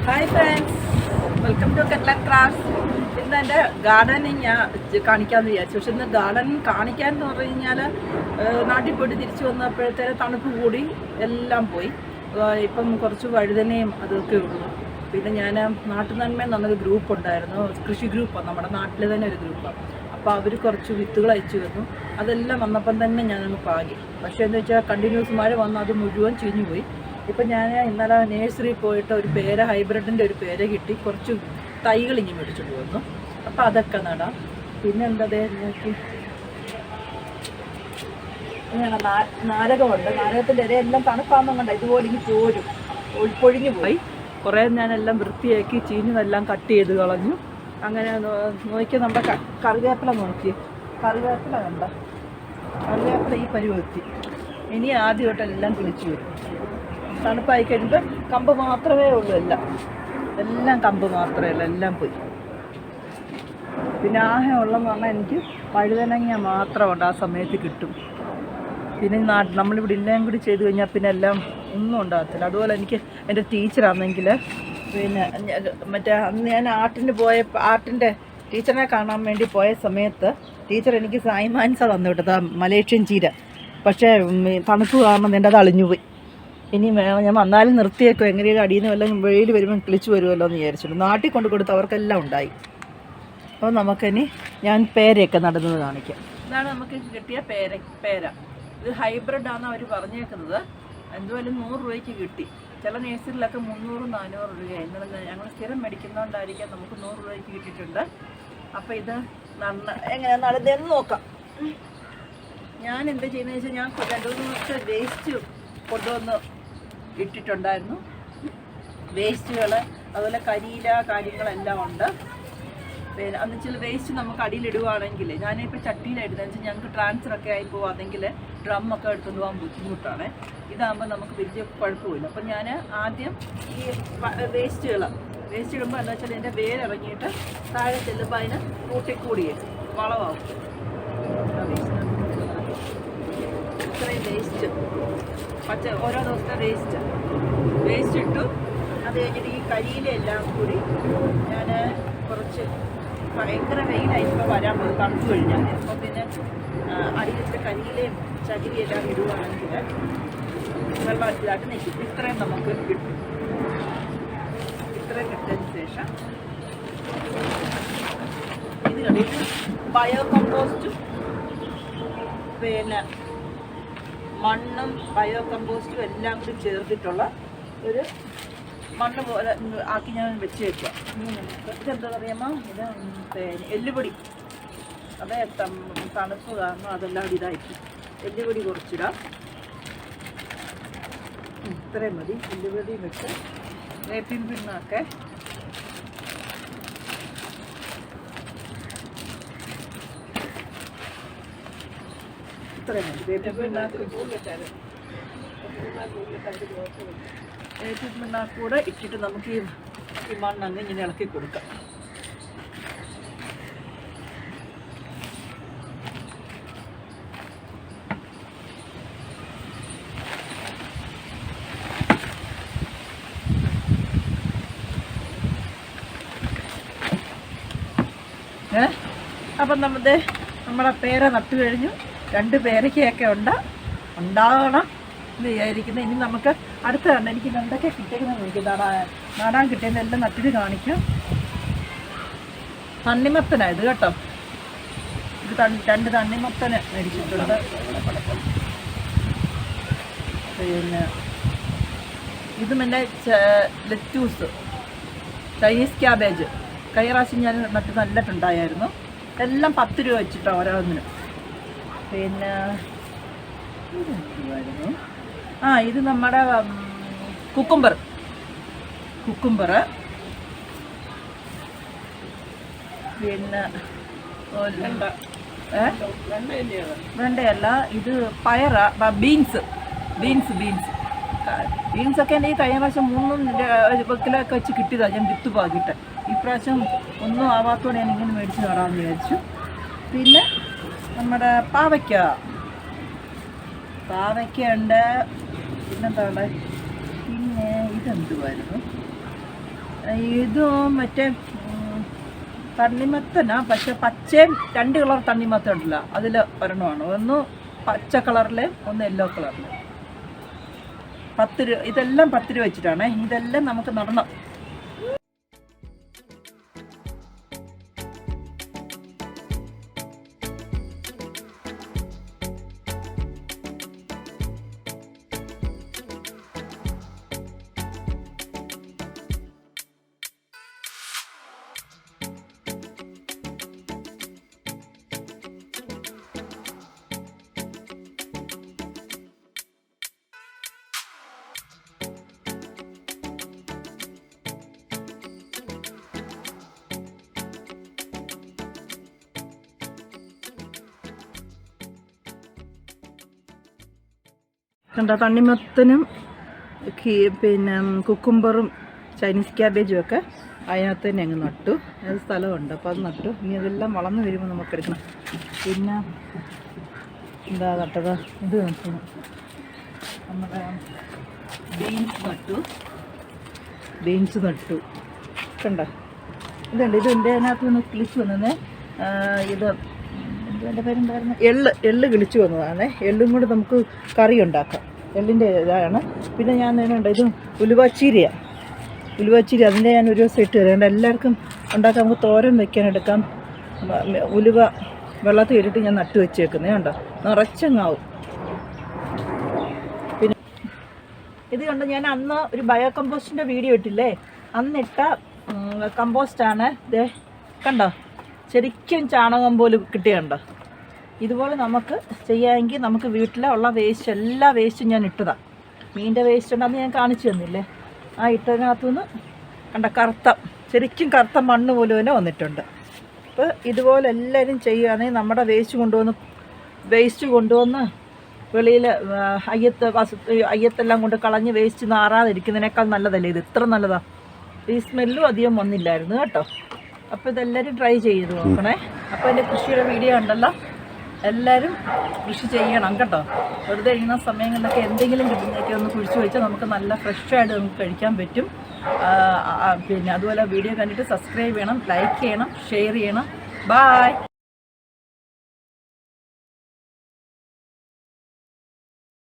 Hi friends, welcome to Kettle&Krafts. ഇന്ന് എൻ്റെ gardening ഞാൻ കാണിക്കാമെന്ന് വിചാരിച്ചു. പക്ഷെ ഇന്ന് ഗാർഡൻ കാണിക്കാൻ എന്ന് പറഞ്ഞു കഴിഞ്ഞാൽ നാട്ടിൽ പോയിട്ട് തിരിച്ചു വന്നപ്പോഴത്തേന് തണുപ്പ് കൂടി എല്ലാം പോയി. ഇപ്പം കുറച്ച് വഴുതനയും അതൊക്കെ ഉള്ളൂ. പിന്നെ ഞാൻ നാട്ടുനന്മ എന്നൊരു ഗ്രൂപ്പ് ഉണ്ടായിരുന്നു, കൃഷി ഗ്രൂപ്പാണ്, നമ്മുടെ നാട്ടിൽ തന്നെ ഒരു ഗ്രൂപ്പാണ്. അപ്പോൾ അവർ കുറച്ച് വിത്തുകൾ അയച്ചു തന്നു. അതെല്ലാം വന്നപ്പം തന്നെ ഞാനങ്ങ് പാകി. പക്ഷേ എന്ന് വെച്ചാൽ കണ്ടിന്യൂസ് മഴ വന്ന് അത് മുഴുവൻ ചീഞ്ഞു പോയി. ഇപ്പം ഞാൻ ഇന്നലെ നേഴ്സറിയിൽ പോയിട്ട് ഒരു പേര, ഹൈബ്രിഡിൻ്റെ ഒരു പേര കിട്ടി, കുറച്ച് തൈകൾ ഇങ്ങനെ മേടിച്ചിട്ട് വന്നു. അപ്പോൾ അതൊക്കെ നടാം. പിന്നെ എന്താ നോക്കി ഇങ്ങനെ നാരകമുണ്ട്. നാരകത്തിൻ്റെ ഇരയെല്ലാം തണുപ്പാകുമ്പോൾ കണ്ട ഇതുപോലെ ഇനി പൊഴിഞ്ഞു പോയി. കുറേ ഞാനെല്ലാം വൃത്തിയാക്കി ചീഞ്ഞതെല്ലാം കട്ട് ചെയ്ത് കളഞ്ഞു. അങ്ങനെ നോക്കി നമ്മുടെ കറിവേപ്പില നോക്കി, കറിവേപ്പില കണ്ട, കറിവേപ്പില ഈ പരുവെത്തി. ഇനി ആദ്യമായിട്ടെല്ലാം കിളിച്ചു വരും. തണുപ്പായി കഴിയുമ്പോൾ കമ്പ് മാത്രമേ ഉള്ളൂ, എല്ലാം കമ്പ് മാത്രമേ ഉള്ളൂ, എല്ലാം പോയി. പിന്നെ ആകെ ഉള്ളതെന്ന് പറഞ്ഞാൽ എനിക്ക് വഴുതനങ്ങ മാത്രമുണ്ട്, ആ സമയത്ത് കിട്ടും. പിന്നെ നമ്മളിവിടെ എല്ലാം കൂടി ചെയ്ത് കഴിഞ്ഞാൽ പിന്നെ എല്ലാം ഒന്നും ഉണ്ടാകത്തില്ല. അതുപോലെ എനിക്ക് എൻ്റെ ടീച്ചറാണെങ്കിൽ പിന്നെ മറ്റേ അന്ന് ഞാൻ ആർട്ടിൻ്റെ ടീച്ചറിനെ കാണാൻ വേണ്ടി പോയ സമയത്ത് ടീച്ചർ എനിക്ക് സൈമാൻസ തന്നു വിട്ടത്, മലേഷ്യൻ ചീര. പക്ഷേ തണുപ്പ് കാരണം എൻ്റെ അത് അളിഞ്ഞുപോയി. ഇനി വേണം, ഞാൻ വന്നാലും നിർത്തിയേക്കോ, എങ്ങനെയും അടിയിൽ നിന്ന് വല്ലതും വെയിൽ വരുമ്പോൾ കിളിച്ചു വരുമല്ലോ എന്ന് വിചാരിച്ചിട്ട് നാട്ടിൽ കൊണ്ട് കൊടുത്ത് അവർക്കെല്ലാം ഉണ്ടായി. അപ്പോൾ നമുക്കിനി ഞാൻ പേരയൊക്കെ നടുന്നത് കാണിക്കാം. ഇതാണ് നമുക്ക് കിട്ടിയ പേര. ഇത് ഹൈബ്രിഡാണെന്ന് അവർ പറഞ്ഞേക്കുന്നത്. എന്തുമായാലും 100 രൂപയ്ക്ക് കിട്ടി. ചില നേഴ്സറിയിലൊക്കെ 300-400 രൂപയായി. ഇന്നലെ ഞങ്ങൾ സ്ഥിരം മേടിക്കുന്നതുകൊണ്ടായിരിക്കാം നമുക്ക് 100 രൂപയ്ക്ക് കിട്ടിയിട്ടുണ്ട്. അപ്പോൾ ഇത് എങ്ങനെ നടുന്നതെന്ന് നോക്കാം. ഞാൻ എന്താ ചെയ്യുന്നത് വെച്ചാൽ, ഞാൻ 2-3 ദിവസം വേസ്റ്റ് കൊണ്ടുവന്ന് ഇട്ടിട്ടുണ്ടായിരുന്നു. വേസ്റ്റുകൾ, അതുപോലെ കരിയില കാര്യങ്ങളെല്ലാം ഉണ്ട്. പിന്നെ അന്ന് ചില വേസ്റ്റ് നമുക്ക് അടിയിലിടുകയാണെങ്കിൽ, ഞാനിപ്പോൾ ചട്ടിയിലായിടുന്നത് വെച്ചാൽ ഞങ്ങൾക്ക് ട്രാൻസ്ഫറൊക്കെ ആയി പോവാണെങ്കിൽ ഡ്രമ്മൊക്കെ എടുത്തുകൊണ്ട് പോകാൻ ബുദ്ധിമുട്ടാണ്. ഇതാകുമ്പോൾ നമുക്ക് വലിയ കുഴപ്പമില്ല. അപ്പം ഞാൻ ആദ്യം ഈ വേസ്റ്റ് ഇടുമ്പോൾ എന്താ വെച്ചാൽ എൻ്റെ വേരിറങ്ങിയിട്ട് താഴെ ചെല്ലുമ്പോൾ അതിന് കൂട്ടിക്കൂടിയേ വളമാവും. ഇത്രയും വേസ്റ്റ് ഓരോ ദിവസത്തെ വേസ്റ്റ് ഇട്ടു. അത് കഴിഞ്ഞിട്ട് ഈ കരിയിലെല്ലാം കൂടി ഞാൻ കുറച്ച്, ഭയങ്കര വെയിലായിപ്പോൾ വരാൻ പോകും തണുപ്പ് കഴിഞ്ഞാൽ. അപ്പോൾ പിന്നെ അടിയിലത്തെ കരിയിലയും ചകിരിയെല്ലാം ഇടുകയാണെങ്കിൽ വെള്ളത്തിലായിട്ട് നിൽക്കും. ഇത്രയും നമുക്ക് കിട്ടും. ഇത്രയും കിട്ടിയതിന് ശേഷം ഇത് കണ്ടിട്ട് ബയോ കമ്പോസ്റ്റും പിന്നെ മണ്ണും ബയോ കമ്പോസ്റ്റും എല്ലാം കൂടി ചേർത്തിട്ടുള്ള ഒരു മണ്ണ് പോലെ ആക്കി ഞാൻ വെച്ച് വെക്കുക. ഇതെന്താ പറയുമ്പോ, ഇത് എല്ലുപൊടി. അതേ തണുപ്പ് കാരണം അതെല്ലാം ഇതായിരിക്കും. എല്ലുപൊടി കുറച്ചിടാം. ഇത്രയും മതി. എല്ലുപൊടി വെച്ച് വേപ്പിൻ പിണ്ണാക്കെ ഇത്രയും മതി. വേപ്പിൻ പിണ്ണാക്കൂടെ ഇട്ടിട്ട് നമുക്ക് ഈ മണ്ണങ്ങ് ഇങ്ങനെ ഇളക്കി കൊടുക്കാം. അപ്പം നമ്മളെ പേര നട്ടു കഴിഞ്ഞു. 2 പേരയ്ക്കൊക്കെ ഉണ്ടാകണം എന്ന് വിചാരിക്കുന്നത്. ഇനി നമുക്ക് അടുത്ത കണ്ട എനിക്ക് എന്തൊക്കെ കിട്ടിയെന്ന് നോക്കി നടാൻ കിട്ടിയതെല്ലാം നട്ടിട്ട് കാണിക്കാം. തണ്ണിമത്തനായത് കേട്ടോ. ഇത് 2 തണ്ണിമത്തന് മേടിച്ചിട്ടുണ്ട്. പിന്നെ ഇത് പിന്നെ ലെറ്റൂസ്, ചൈനീസ് ക്യാബേജ്. കഴിഞ്ഞ പ്രാവശ്യം ഞാൻ നട്ടിട്ടുണ്ടായിരുന്നു. എല്ലാം 10 രൂപ വെച്ചിട്ടോ ഓരോന്നിനും. പിന്നെ ഇതായിരുന്നു, ഇത് നമ്മുടെ കുക്കുംബർ. പിന്നെ വെണ്ടയല്ല, ഇത് പയറാ, ബീൻസൊക്കെ എൻ്റെ ഈ കഴിഞ്ഞ പ്രാവശ്യം 3 കിലോയൊക്കെ വെച്ച് കിട്ടിയതാണ്. ഞാൻ വിത്ത് പാകിയിട്ട് ഈ പ്രാവശ്യം ഒന്നും ആവാത്തതോടെ ഞാൻ ഇങ്ങനെ മേടിച്ച് നടാമെന്ന് വിചാരിച്ചു. പിന്നെ നമ്മുടെ പാവയ്ക്കുണ്ട്. പിന്നെന്താ ഉള്ളത്? പിന്നെ ഇതെന്തുമായിരുന്നു, ഇത് മറ്റേ തണ്ണിമത്തനാ, പക്ഷെ പച്ചയും 2 കളർ തണ്ണിമത്തൻ ഉണ്ടല്ലോ, അതിൽ ഒരെണ്ണമാണ്. ഒന്ന് പച്ച കളറിലെ, ഒന്ന് യെല്ലോ കളറിലെ. 10 രൂപ. ഇതെല്ലാം 10 രൂപ വെച്ചിട്ടാണ്. ഇതെല്ലാം നമുക്ക് നടണം. കണ്ട തണ്ണിമത്തനും പിന്നെ കുക്കുംബറും ചൈനീസ് ക്യാബേജും ഒക്കെ അതിനകത്ത് തന്നെ അങ്ങ് നട്ടു. അത് സ്ഥലമുണ്ട്, അപ്പോൾ അത് നട്ടു. ഇനി അതെല്ലാം വളർന്നു വരുമ്പോൾ നമുക്ക് എടുക്കണം. പിന്നെ എന്താ നട്ടത്, ഇത് നട്ടു, നമ്മുടെ ബീൻസ് നട്ടു. കണ്ട ഇതുണ്ട്, ഇതിൻ്റെ അതിനകത്ത് നിന്ന് കിളിച്ച് വന്നേ. ഇത് എൻ്റെ പേരുണ്ടായിരുന്നു, എള്ള് കിളിച്ചു വന്നതാണ്. എള്ളും കൂടെ നമുക്ക് കറി ഉണ്ടാക്കാം. എള്ളിൻ്റെ ഇതാണ്. പിന്നെ ഞാൻ നേരിട്ടുണ്ട്, ഇത് ഉലുവാച്ചീര, അതിൻ്റെ ഞാൻ ഒരു ദിവസം ഇട്ട് തരാം. എല്ലാവർക്കും ഉണ്ടാക്കാം, നമുക്ക് തോരൻ വെക്കാൻ എടുക്കാം. ഉലുവ വെള്ളത്തിൽ ഇട്ടിട്ട് ഞാൻ നട്ട് വെച്ചേക്കുന്നത് കണ്ടോ, നിറച്ചങ്ങാവും. പിന്നെ ഇത് കണ്ടോ, ഞാൻ അന്ന് ഒരു ബയോ കമ്പോസ്റ്റിൻ്റെ വീഡിയോ ഇട്ടില്ലേ, അന്നിട്ട കമ്പോസ്റ്റാണ് ഇത്. കണ്ടോ, ശരിക്കും ചാണകം പോലും കിട്ടിയുണ്ടോ. ഇതുപോലെ നമുക്ക് ചെയ്യാമെങ്കിൽ നമുക്ക് വീട്ടിലുള്ള വേസ്റ്റ്, എല്ലാ വേസ്റ്റും ഞാൻ ഇട്ടതാണ്. മീനിൻ്റെ വേസ്റ്റ് ഉണ്ടെന്ന് ഞാൻ കാണിച്ചു തന്നില്ലേ, ആ ഇട്ടതിനകത്തുനിന്ന് കണ്ട ശരിക്കും കറുത്ത മണ്ണ് പോലും തന്നെ വന്നിട്ടുണ്ട്. അപ്പോൾ ഇതുപോലെ എല്ലാവരും ചെയ്യുകയാണെങ്കിൽ നമ്മുടെ വേസ്റ്റ് കൊണ്ടുവന്ന് വെളിയിൽ അയ്യത്തെല്ലാം കൊണ്ട് കളഞ്ഞ് വേസ്റ്റ് നാറാതിരിക്കുന്നതിനേക്കാൾ നല്ലതല്ലേ ഇത്. ഇത്ര നല്ലതാണ്. ഈ സ്മെല്ലും അധികം വന്നില്ലായിരുന്നു കേട്ടോ. അപ്പോൾ ഇതെല്ലാവരും ട്രൈ ചെയ്ത് നോക്കണേ. അപ്പോൾ എൻ്റെ കൃഷിയുടെ വീഡിയോ ഉണ്ടല്ലോ, എല്ലാവരും കൃഷി ചെയ്യണം കേട്ടോ. വെറുതെ ഇരിക്കുന്ന സമയങ്ങളിലൊക്കെ എന്തെങ്കിലും കിട്ടുന്നതൊക്കെ ഒന്ന് കുഴിച്ച് വെച്ചാൽ നമുക്ക് നല്ല ഫ്രഷായിട്ട് നമുക്ക് കഴിക്കാൻ പറ്റും. പിന്നെ അതുപോലെ വീഡിയോ കണ്ടിട്ട് സബ്സ്ക്രൈബ് ചെയ്യണം, ലൈക്ക് ചെയ്യണം, ഷെയർ ചെയ്യണം. ബായ്.